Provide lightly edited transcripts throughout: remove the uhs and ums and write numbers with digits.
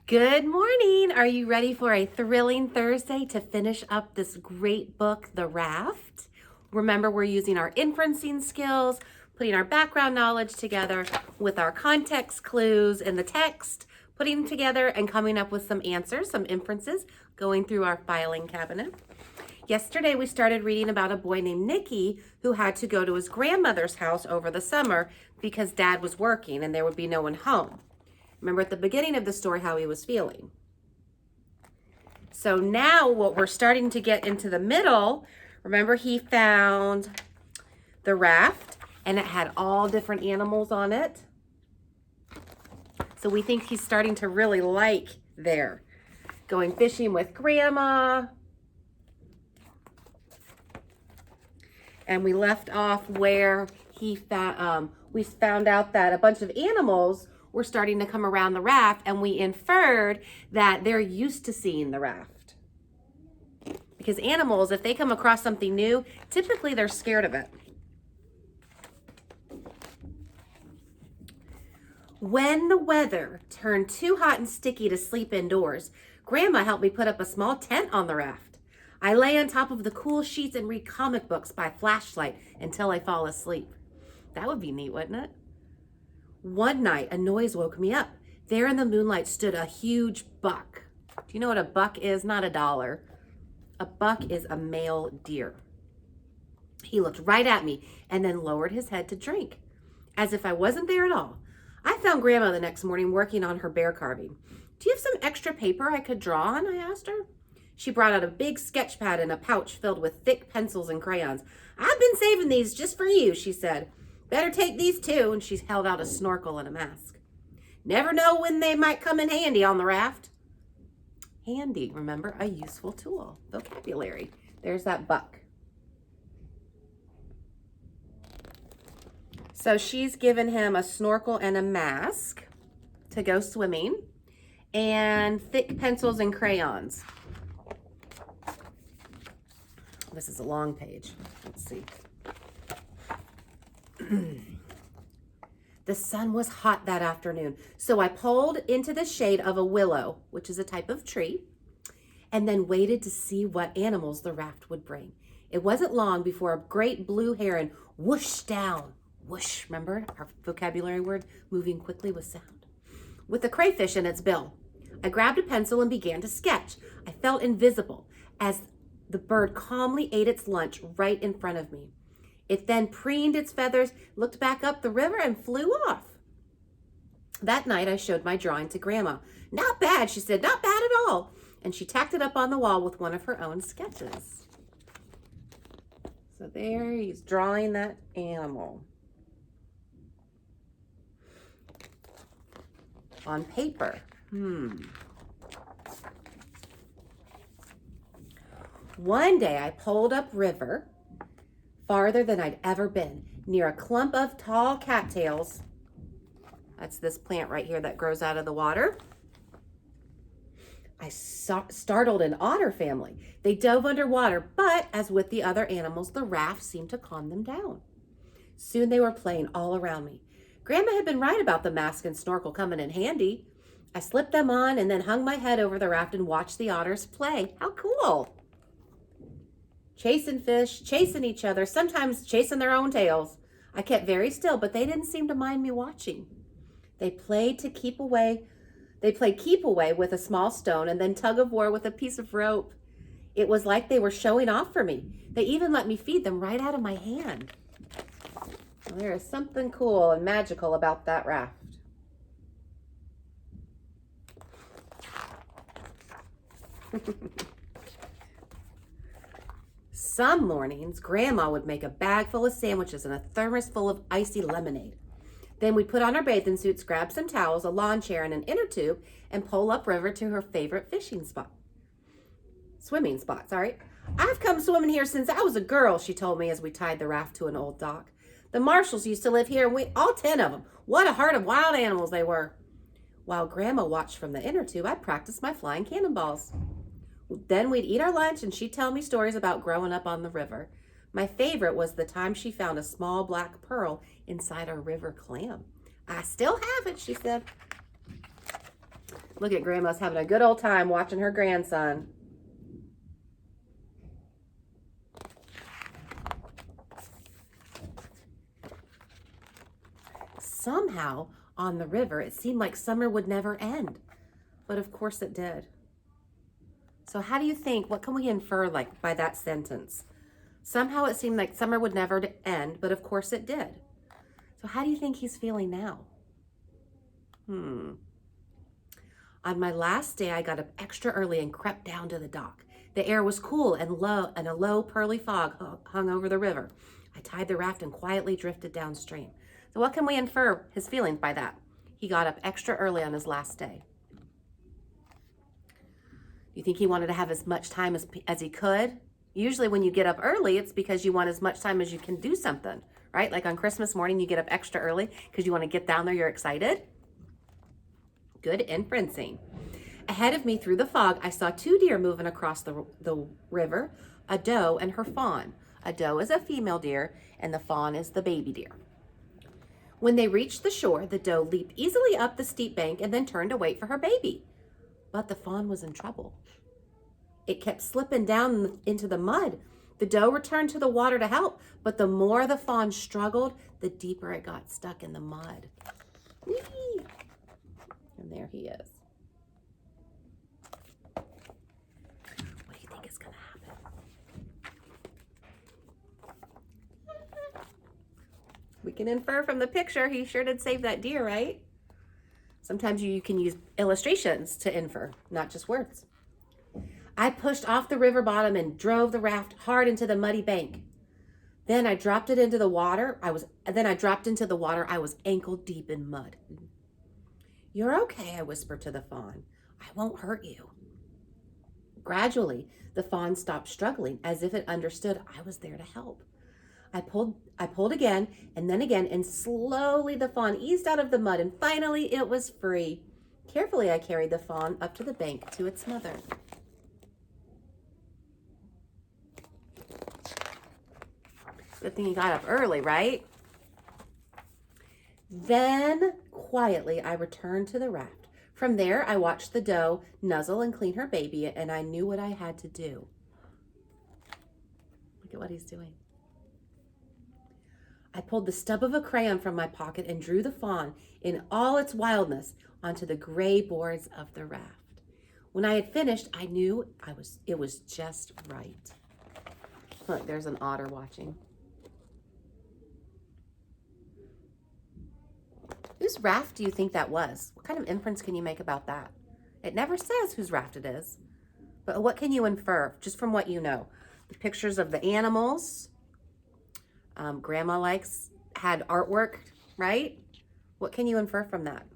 Good morning. Are you ready for a thrilling Thursday to finish up this great book, The Raft? Remember, we're using our inferencing skills, putting our background knowledge together with our context clues in the text, putting them together and coming up with some answers, some inferences, going through our filing cabinet. Yesterday, we started reading about a boy named Nicky who had to go to his grandmother's house over the summer because Dad was working and there would be no one home. Remember at the beginning of the story how he was feeling. So now what we're starting to get into the middle, remember he found the raft and it had all different animals on it. So we think he's starting to really like there. Going fishing with Grandma. And we left off where we found out that a bunch of animals were starting to come around the raft, and we inferred that they're used to seeing the raft. Because animals, if they come across something new, typically they're scared of it. When the weather turned too hot and sticky to sleep indoors, Grandma helped me put up a small tent on the raft. I lay on top of the cool sheets and read comic books by flashlight until I fall asleep. That would be neat, wouldn't it? One night, a noise woke me up. There in the moonlight stood a huge buck. Do you know what a buck is? Not a dollar. A buck is a male deer. He looked right at me and then lowered his head to drink, as if I wasn't there at all. I found Grandma the next morning working on her bear carving. Do you have some extra paper I could draw on? I asked her. She brought out a big sketch pad and a pouch filled with thick pencils and crayons. I've been saving these just for you, she said. Better take these too, and she held out a snorkel and a mask. Never know when they might come in handy on the raft. Handy, remember, a useful tool. Vocabulary. There's that buck. So she's given him a snorkel and a mask to go swimming, and thick pencils and crayons. This is a long page. Let's see. The sun was hot that afternoon, so I pulled into the shade of a willow, which is a type of tree, and then waited to see what animals the raft would bring. It wasn't long before a great blue heron whooshed down. Whoosh, remember our vocabulary word, moving quickly with sound. With a crayfish in its bill. I grabbed a pencil and began to sketch. I felt invisible as the bird calmly ate its lunch right in front of me. It then preened its feathers, looked back up the river, and flew off. That night, I showed my drawing to Grandma. Not bad, she said, not bad at all. And she tacked it up on the wall with one of her own sketches. So there he's drawing that animal on paper. One day I pulled up river farther than I'd ever been, near a clump of tall cattails. That's this plant right here that grows out of the water. I startled an otter family. They dove underwater, but as with the other animals, the raft seemed to calm them down. Soon they were playing all around me. Grandma had been right about the mask and snorkel coming in handy. I slipped them on and then hung my head over the raft and watched the otters play. How cool! Chasing fish, chasing each other, sometimes chasing their own tails. I kept very still, but they didn't seem to mind me watching. They played keep away with a small stone and then tug of war with a piece of rope. It was like they were showing off for me. They even let me feed them right out of my hand. Well, there is something cool and magical about that raft. Some mornings, Grandma would make a bag full of sandwiches and a thermos full of icy lemonade. Then we'd put on our bathing suits, grab some towels, a lawn chair, and an inner tube, and pole upriver to her favorite swimming spot. I've come swimming here since I was a girl, she told me as we tied the raft to an old dock. The Marshalls used to live here, and all 10 of them. What a herd of wild animals they were. While Grandma watched from the inner tube, I practiced my flying cannonballs. Then we'd eat our lunch and she'd tell me stories about growing up on the river. My favorite was the time she found a small black pearl inside a river clam. I still have it, she said. Look at Grandma's having a good old time watching her grandson. Somehow, on the river, it seemed like summer would never end. But of course it did. So how do you think, what can we infer like by that sentence? Somehow it seemed like summer would never end, but of course it did. So how do you think he's feeling now? On my last day, I got up extra early and crept down to the dock. The air was cool and low, and a low pearly fog hung over the river. I tied the raft and quietly drifted downstream. So what can we infer his feelings by that? He got up extra early on his last day. Do you think he wanted to have as much time as he could? Usually when you get up early, it's because you want as much time as you can do something, right? Like on Christmas morning, you get up extra early because you want to get down there, you're excited. Good inferencing. Ahead of me through the fog, I saw 2 deer moving across the river, a doe and her fawn. A doe is a female deer and the fawn is the baby deer. When they reached the shore, the doe leaped easily up the steep bank and then turned to wait for her baby. But the fawn was in trouble. It kept slipping down into the mud. The doe returned to the water to help, but the more the fawn struggled, the deeper it got stuck in the mud. Whee! And there he is. What do you think is going to happen? We can infer from the picture he sure did save that deer, right? Sometimes you can use illustrations to infer, not just words. I pushed off the river bottom and drove the raft hard into the muddy bank. Then I dropped into the water. I was ankle deep in mud. You're okay, I whispered to the fawn. I won't hurt you. Gradually, the fawn stopped struggling as if it understood I was there to help. I pulled again and then again, and slowly the fawn eased out of the mud, and finally it was free. Carefully, I carried the fawn up to the bank to its mother. Good thing you got up early, right? Then, quietly, I returned to the raft. From there, I watched the doe nuzzle and clean her baby, and I knew what I had to do. Look at what he's doing. I pulled the stub of a crayon from my pocket and drew the fawn in all its wildness onto the gray boards of the raft. When I had finished, I knew it was just right. Look, there's an otter watching. Whose raft do you think that was? What kind of inference can you make about that? It never says whose raft it is. But what can you infer just from what you know? The pictures of the animals. Grandma had artwork, right? What can you infer from that?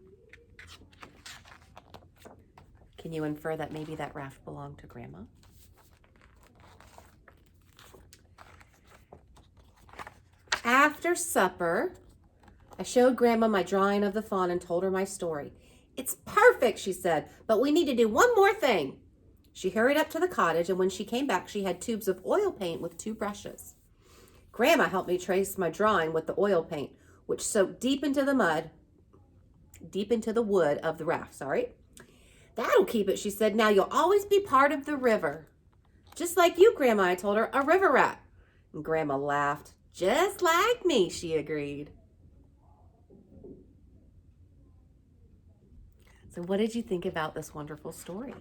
Can you infer that maybe that raft belonged to Grandma? After supper, I showed Grandma my drawing of the fawn and told her my story. It's perfect, she said, but we need to do one more thing. She hurried up to the cottage, and when she came back, she had tubes of oil paint with 2 brushes. Grandma helped me trace my drawing with the oil paint, which soaked deep into the wood of the raft, That'll keep it, she said. Now you'll always be part of the river. Just like you, Grandma, I told her, a river rat. And Grandma laughed. Just like me, she agreed. So what did you think about this wonderful story?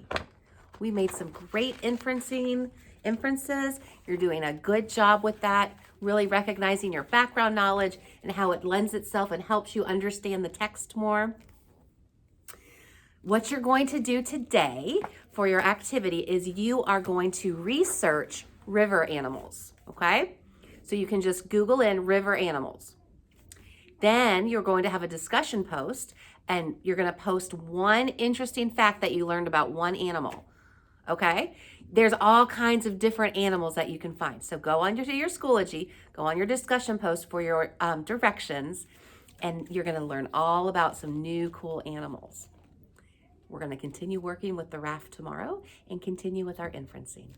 We made some great inferences. You're doing a good job with that, really recognizing your background knowledge and how it lends itself and helps you understand the text more. What you're going to do today for your activity is you are going to research river animals, okay? So you can just Google in river animals. Then you're going to have a discussion post, and you're going to post one interesting fact that you learned about one animal, okay? There's all kinds of different animals that you can find. So go on to your Schoology, go on your discussion post for your directions, and you're going to learn all about some new cool animals. We're going to continue working with the raft tomorrow and continue with our inferencing.